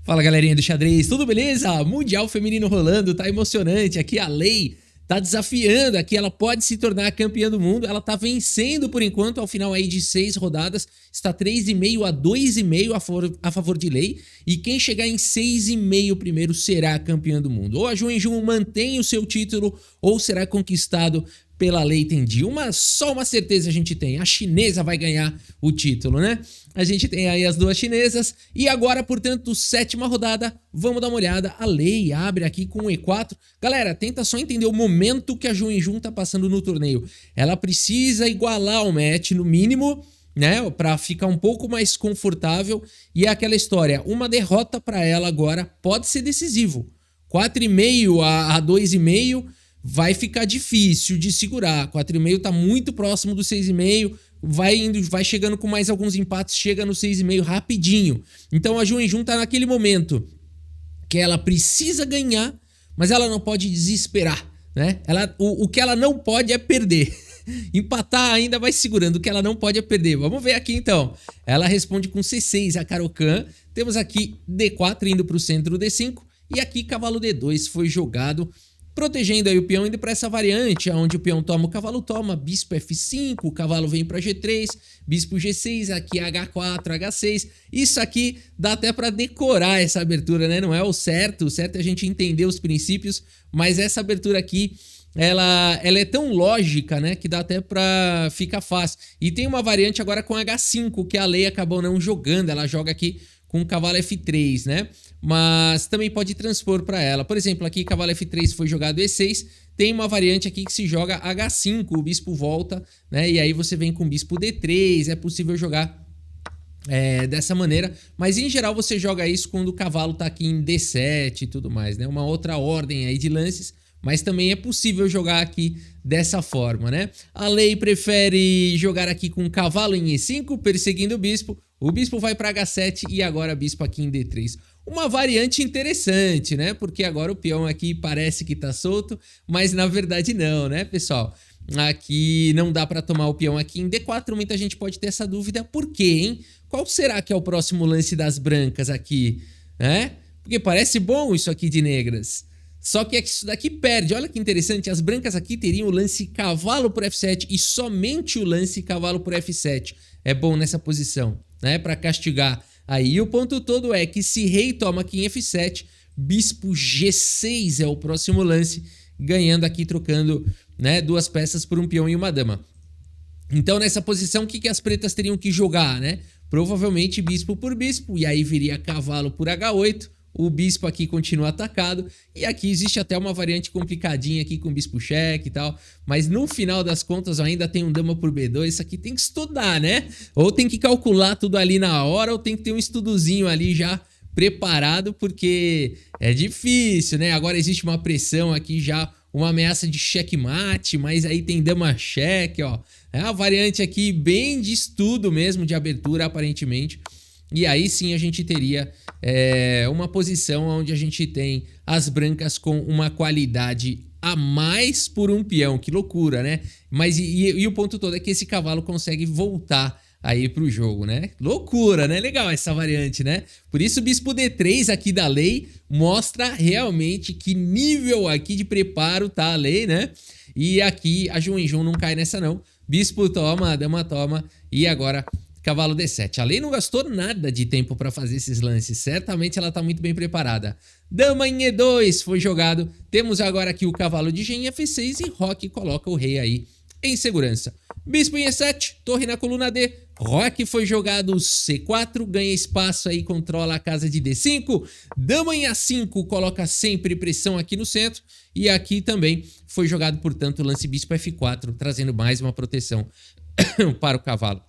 Fala galerinha do xadrez, tudo beleza? Mundial feminino rolando, tá emocionante. Aqui a Lei tá desafiando, aqui ela pode se tornar a campeã do mundo. Ela tá vencendo por enquanto, ao final aí de 6 rodadas. Está 3,5 a 2,5 a favor de Lei. E quem chegar em 6,5 primeiro será a campeã do mundo. Ou a Jun Jun mantém o seu título, ou será conquistado pela Lei Tendi. Só uma certeza a gente tem, a chinesa vai ganhar o título, né? A gente tem aí as duas chinesas e agora, portanto, 7ª rodada, vamos dar uma olhada. A Lei abre aqui com o E4. Galera, tenta só entender o momento que a Jun Jun tá passando no torneio. Ela precisa igualar o match no mínimo, né, para ficar um pouco mais confortável, e é aquela história, uma derrota para ela agora pode ser decisivo. 4,5 a 2,5 vai ficar difícil de segurar. 4,5 tá muito próximo do 6,5, vai chegando com mais alguns empates, chega no 6,5 rapidinho. Então a Jun Jun tá naquele momento que ela precisa ganhar, mas ela não pode desesperar, né? O que ela não pode é perder. Empatar ainda vai segurando, o que ela não pode é perder. Vamos ver aqui então. Ela responde com C6 a Caro-Kann. Temos aqui D4 indo para o centro D5 e aqui cavalo D2 foi jogado, protegendo aí o peão, indo para essa variante, onde o peão toma, o cavalo toma, bispo F5, o cavalo vem para G3, bispo G6, aqui H4, H6. Isso aqui dá até para decorar essa abertura, né? Não é o certo é a gente entender os princípios, mas essa abertura aqui, ela é tão lógica, né, que dá até para ficar fácil. E tem uma variante agora com H5, que a Lei acabou não jogando, ela joga aqui com o cavalo F3, né? Mas também pode transpor para ela. Por exemplo, aqui cavalo F3 foi jogado E6, tem uma variante aqui que se joga H5, o bispo volta, né? E aí você vem com bispo D3, é possível jogar dessa maneira, mas em geral você joga isso quando o cavalo tá aqui em D7 e tudo mais, né? Uma outra ordem aí de lances, mas também é possível jogar aqui dessa forma, né? A Lei prefere jogar aqui com o cavalo em E5, perseguindo o bispo vai para H7 e agora bispo aqui em D3. Uma variante interessante, né? Porque agora o peão aqui parece que tá solto, mas na verdade não, né, pessoal? Aqui não dá para tomar o peão aqui em D4, muita gente pode ter essa dúvida. Por quê, hein? Qual será que é o próximo lance das brancas aqui, né? Porque parece bom isso aqui de negras. Só que isso daqui perde. Olha que interessante, as brancas aqui teriam o lance cavalo por F7 e somente o lance cavalo por F7. É bom nessa posição, né? Para castigar. Aí o ponto todo é que se rei toma aqui em F7, bispo G6 é o próximo lance, ganhando aqui, trocando, né, duas peças por um peão e uma dama. Então nessa posição o que as pretas teriam que jogar, né? Provavelmente bispo por bispo, e aí viria cavalo por H8, o bispo aqui continua atacado, e aqui existe até uma variante complicadinha aqui com bispo cheque e tal, mas no final das contas ainda tem um dama por B2, isso aqui tem que estudar, né? Ou tem que calcular tudo ali na hora, ou tem que ter um estudozinho ali já preparado, porque é difícil, né? Agora existe uma pressão aqui já, uma ameaça de checkmate, mas aí tem dama cheque, ó. É uma variante aqui bem de estudo mesmo, de abertura aparentemente. E aí sim a gente teria uma posição onde a gente tem as brancas com uma qualidade a mais por um peão. Que loucura, né? Mas e o ponto todo é que esse cavalo consegue voltar aí pro jogo, né? Loucura, né? Legal essa variante, né? Por isso o bispo D3 aqui da Lei mostra realmente que nível aqui de preparo tá a Lei, né? E aqui a Jun Jun não cai nessa não. Bispo toma, a dama toma e agora cavalo D7. A Lei não gastou nada de tempo para fazer esses lances. Certamente ela está muito bem preparada. Dama em E2 foi jogado. Temos agora aqui o cavalo de G em F6 e Roque coloca o rei aí em segurança. Bispo em E7, torre na coluna D. Roque foi jogado C4, ganha espaço aí, controla a casa de D5. Dama em A5 coloca sempre pressão aqui no centro. E aqui também foi jogado, portanto, o lance bispo F4, trazendo mais uma proteção para o cavalo.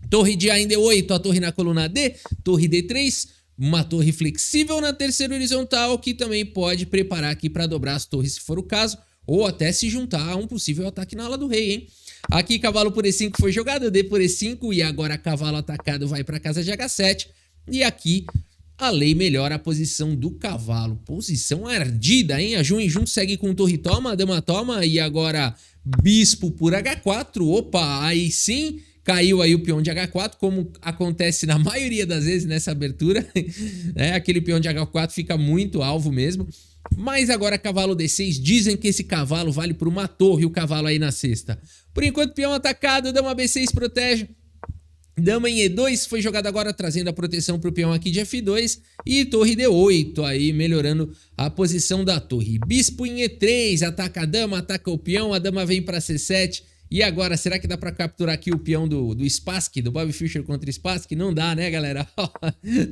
Torre de A em D8, a torre na coluna D, torre D3, uma torre flexível na terceira horizontal, que também pode preparar aqui para dobrar as torres se for o caso, ou até se juntar a um possível ataque na ala do rei, hein? Aqui cavalo por E5 foi jogado, D por E5, e agora cavalo atacado vai para a casa de H7, e aqui a Lei melhora a posição do cavalo. Posição ardida, hein? A Jun Jun segue com torre toma, dama toma, e agora bispo por H4, opa, aí sim. caiu aí o peão de H4, como acontece na maioria das vezes nessa abertura, né? Aquele peão de H4 fica muito alvo mesmo. Mas agora cavalo D6, dizem que esse cavalo vale por uma torre, o cavalo aí na cesta. Por enquanto, peão atacado, dama B6 protege. Dama em E2 foi jogada agora trazendo a proteção para o peão aqui de F2 e torre D8 aí melhorando a posição da torre. Bispo em E3, ataca a dama, ataca o peão, a dama vem para C7 e agora será que dá para capturar aqui o peão do Spassky, do Bobby Fischer contra Spassky? Não dá, né, galera?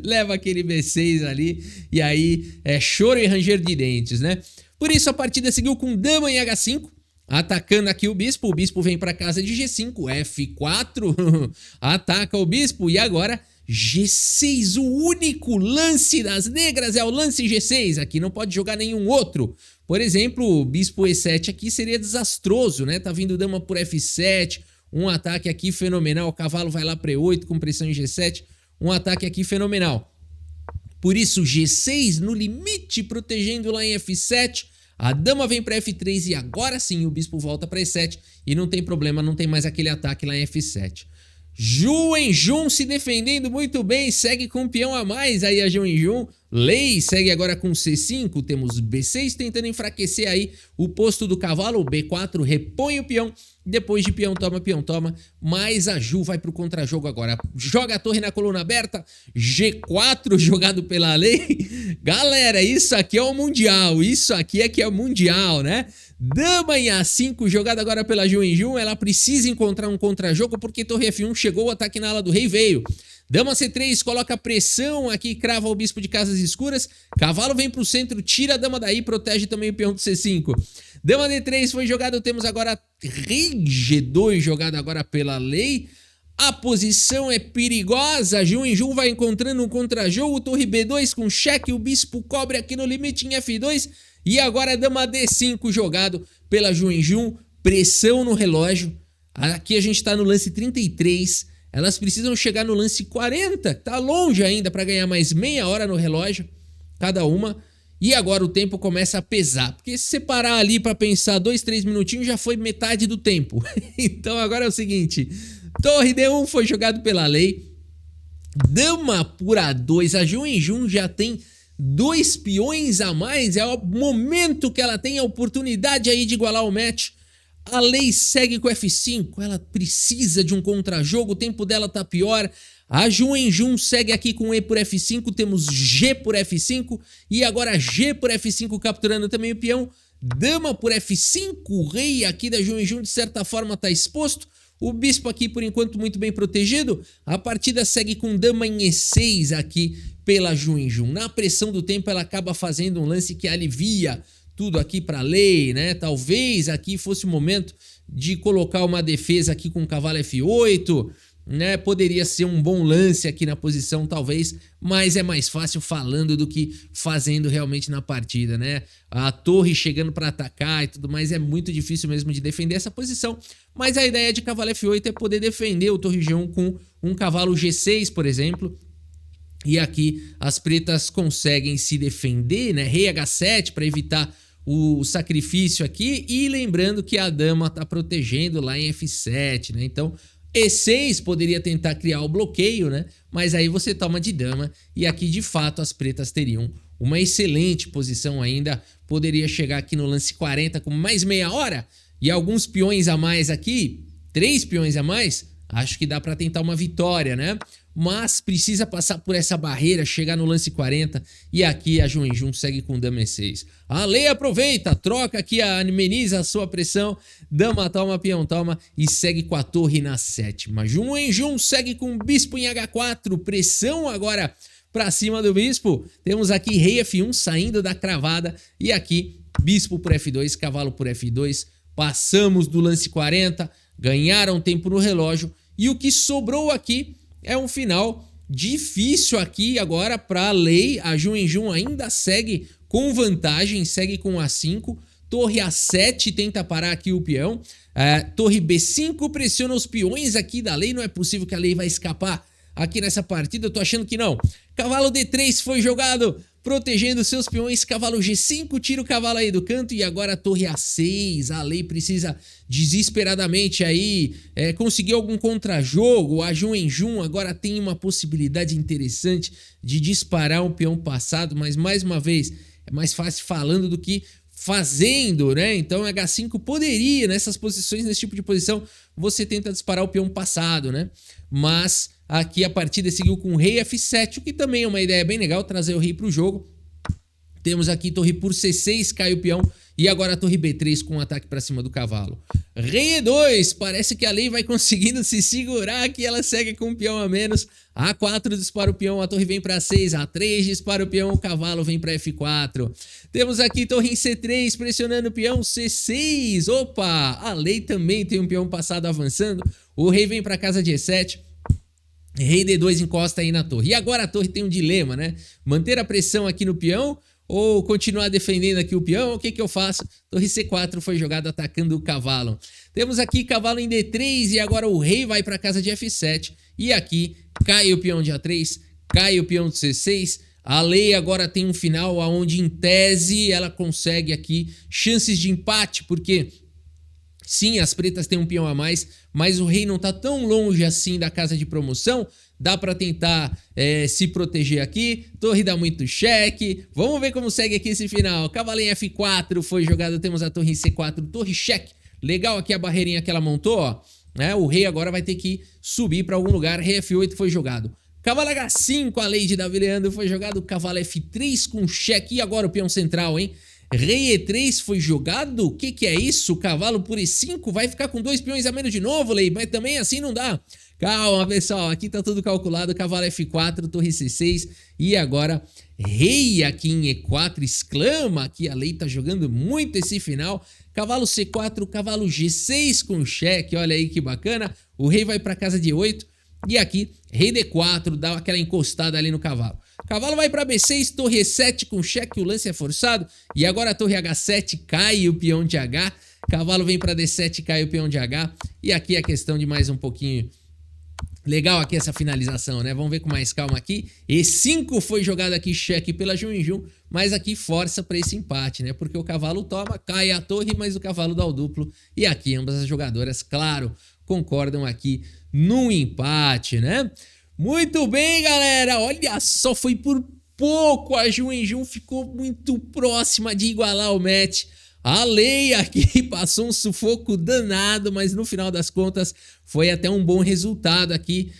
Leva aquele B6 ali e aí é choro e ranger de dentes, né? Por isso a partida seguiu com dama em H5. Atacando aqui o bispo vem para casa de G5, F4, ataca o bispo e agora G6, o único lance das negras é o lance G6, aqui não pode jogar nenhum outro. Por exemplo, o bispo E7 aqui seria desastroso, né? Tá vindo dama por F7, um ataque aqui fenomenal, o cavalo vai lá para E8 com pressão em G7, um ataque aqui fenomenal. Por isso G6 no limite protegendo lá em F7, a dama vem para F3 e agora sim o bispo volta para E7 e não tem problema, não tem mais aquele ataque lá em F7. Juwenjun se defendendo muito bem, segue com um peão a mais aí a Juwenjun. Lei segue agora com C5, temos B6 tentando enfraquecer aí o posto do cavalo, B4 repõe o peão, depois de peão toma, mas a Ju vai pro contrajogo agora, joga a torre na coluna aberta, G4 jogado pela Lei. Galera, isso aqui é o mundial, isso aqui é que é o mundial, né? Dama em A5 jogada agora pela Juwenjun, ela precisa encontrar um contrajogo porque torre F1 chegou, o ataque na ala do rei veio. Dama C3 coloca pressão aqui, crava o bispo de casas escuras. Cavalo vem pro centro, tira a dama daí, protege também o peão do C5. Dama D3 foi jogado, temos agora rei G2 jogado agora pela Lei. A posição é perigosa, Juwenjun vai encontrando um contrajogo, torre B2 com cheque, o bispo cobre aqui no limite em F2. E agora dama D5 jogado pela Juwenjun, pressão no relógio. Aqui a gente tá no lance 33. Elas precisam chegar no lance 40, tá longe ainda para ganhar mais meia hora no relógio, cada uma. E agora o tempo começa a pesar, porque se você parar ali para pensar 2, 3 minutinhos já foi metade do tempo. Então agora é o seguinte, torre D1 foi jogado pela Lei, dama por A2, a Juwenjun já tem 2 peões a mais, é o momento que ela tem a oportunidade aí de igualar o match. A Lei segue com F5, ela precisa de um contrajogo, o tempo dela tá pior. A Juwenjun segue aqui com E por F5, temos G por F5 e agora G por F5 capturando também o peão. Dama por F5, o rei aqui da Juwenjun de certa forma tá exposto. O bispo aqui por enquanto muito bem protegido. A partida segue com dama em E6 aqui pela Juwenjun. Na pressão do tempo ela acaba fazendo um lance que alivia tudo aqui para a Lei, né? Talvez aqui fosse o momento de colocar uma defesa aqui com o cavalo F8, né? Poderia ser um bom lance aqui na posição, talvez, mas é mais fácil falando do que fazendo realmente na partida, né? A torre chegando para atacar e tudo mais, é muito difícil mesmo de defender essa posição, mas a ideia de cavalo F8 é poder defender o torre G1 com um cavalo G6, por exemplo. E aqui as pretas conseguem se defender, né? Rei H7 para evitar o sacrifício aqui, e lembrando que a dama tá protegendo lá em F7, né? Então E6 poderia tentar criar o bloqueio, né? Mas aí você toma de dama e aqui de fato as pretas teriam uma excelente posição ainda, poderia chegar aqui no lance 40 com mais meia hora e alguns peões a mais aqui, 3 peões a mais, acho que dá para tentar uma vitória, né? Mas precisa passar por essa barreira, chegar no lance 40 e aqui a Juwenjun segue com dama E6. A Lei aproveita, troca aqui, ameniza a sua pressão, dama toma, peão toma e segue com a torre na 7ª. Juwenjun segue com bispo em H4, pressão agora para cima do bispo. Temos aqui rei F1 saindo da cravada e aqui bispo por F2, cavalo por F2. Passamos do lance 40, ganharam tempo no relógio e o que sobrou aqui é um final difícil aqui agora para a Lei. A Juwenjun ainda segue com vantagem, segue com A5. Torre A7 tenta parar aqui o peão. Torre B5 pressiona os peões aqui da Lei. Não é possível que a Lei vai escapar aqui nessa partida, eu tô achando que não. Cavalo D3 foi jogado protegendo seus peões. Cavalo G5, tira o cavalo aí do canto e agora a torre A6. A Lei precisa desesperadamente aí conseguir algum contrajogo. A Jun em Jun agora tem uma possibilidade interessante de disparar um peão passado, mas mais uma vez é mais fácil falando do que fazendo, né? Então H5 poderia, nessas posições, nesse tipo de posição, você tenta disparar o peão passado, né? Mas aqui a partida seguiu com o rei F7, o que também é uma ideia bem legal, trazer o rei para o jogo. Temos aqui torre por C6, cai o peão, e agora a torre B3 com um ataque para cima do cavalo. Rei E2, parece que a Lei vai conseguindo se segurar aqui, ela segue com um peão a menos. A4 dispara o peão, a torre vem para 6, A3 dispara o peão, o cavalo vem para F4. Temos aqui torre em C3, pressionando o peão, C6. Opa, a Lei também tem um peão passado avançando. O rei vem para casa de E7. Rei D2 encosta aí na torre. E agora a torre tem um dilema, né? Manter a pressão aqui no peão ou continuar defendendo aqui o peão? O que que eu faço? Torre C4 foi jogada atacando o cavalo. Temos aqui cavalo em D3 e agora o rei vai para casa de F7. E aqui cai o peão de A3, cai o peão de C6. A Lei agora tem um final onde, em tese, ela consegue aqui chances de empate, porque sim, as pretas têm um peão a mais, mas o rei não tá tão longe assim da casa de promoção. Dá para tentar se proteger aqui. Torre dá muito cheque. Vamos ver como segue aqui esse final. Cavalo em F4 foi jogado. Temos a torre em C4. Torre cheque. Legal aqui a barreirinha que ela montou, ó. O rei agora vai ter que subir para algum lugar. Rei F8 foi jogado. Cavalo H5, a Lei de Davi Leandro foi jogado. Cavalo F3 com cheque. E agora o peão central, hein? Rei E3 foi jogado? O que é isso? Cavalo por E5 vai ficar com 2 peões a menos de novo, Lei, mas também assim não dá. Calma, pessoal, aqui tá tudo calculado. Cavalo F4, torre C6 e agora rei aqui em E4, exclama aqui, a Lei tá jogando muito esse final. Cavalo C4, cavalo G6 com cheque, olha aí que bacana. O rei vai para casa de 8 e aqui rei D4, dá aquela encostada ali no cavalo. Cavalo vai para B6, torre E7 com cheque, o lance é forçado. E agora a torre H7 cai o peão de H. Cavalo vem para D7, cai o peão de H. E aqui a questão de mais um pouquinho. Legal aqui essa finalização, né? Vamos ver com mais calma aqui. E5 foi jogado aqui, cheque pela Jun em Jun, mas aqui força para esse empate, né? Porque o cavalo toma, cai a torre, mas o cavalo dá o duplo. E aqui ambas as jogadoras, claro, concordam aqui no empate, né? Muito bem, galera. Olha só, foi por pouco. A Jun em Jun ficou muito próxima de igualar o match. A Lei aqui passou um sufoco danado, mas no final das contas foi até um bom resultado aqui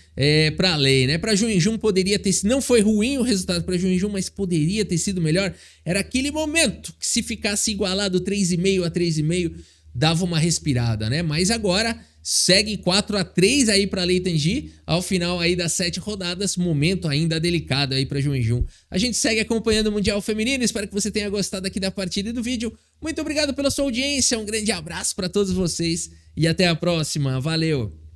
para a Lei, né? Para Jun em Jun poderia ter sido, não foi ruim o resultado para Jun em Jun, mas poderia ter sido melhor. Era aquele momento que se ficasse igualado 3,5 a 3,5 dava uma respirada, né? Mas agora segue 4-3 aí para Lei Tanji, ao final aí das 7 rodadas, momento ainda delicado aí para Jun em Jun. A gente segue acompanhando o Mundial Feminino, espero que você tenha gostado aqui da partida e do vídeo. Muito obrigado pela sua audiência, um grande abraço para todos vocês e até a próxima, valeu!